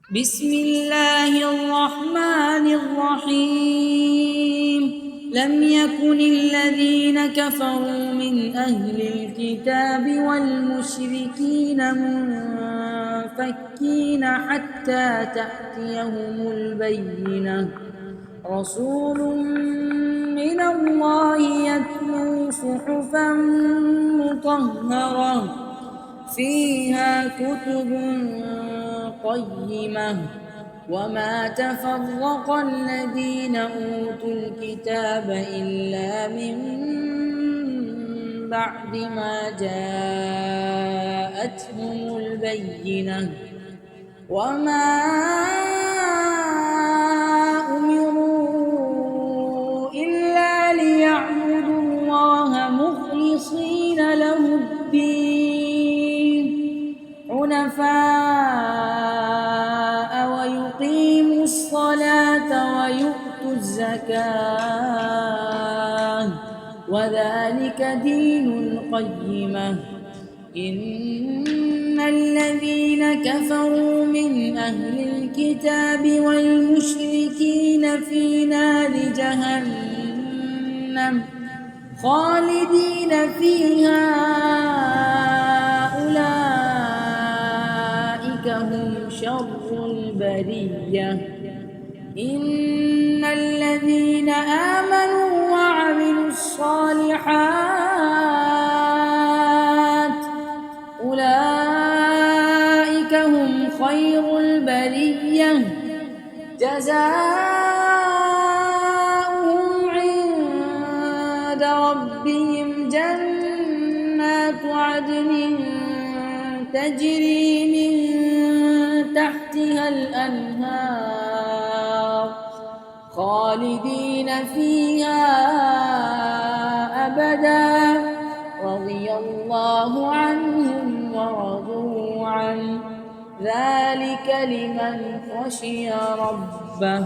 بسم الله الرحمن الرحيم. لم يكن الذين كفروا من أهل الكتاب والمشركين منفكين حتى تأتيهم البينة. رسول من الله يتلو صحفا مطهرة فيها كتب قيمة. وما تفرق الذين أوتوا الكتاب إلا من بعد ما جاءتهم البينة. وما أمروا إلا ليعبدوا الله مخلصين له الدين حنفاء ويقيموا الصلاة ويؤتوا الزكاة وذلك دين القيمة. إن الذين كفروا من أهل الكتاب والمشركين في نار جهنم خالدين فيها أولئك هم شر البرية. إن الذين آمنوا وعملوا الصالحات أولئك هم خير البرية. جزاؤهم عند ربهم جنات عدن تجري من تحتها الأنهار خالدين فيها أبدا رضي الله عنهم ورضوا عنه ذلك لمن خشي ربه.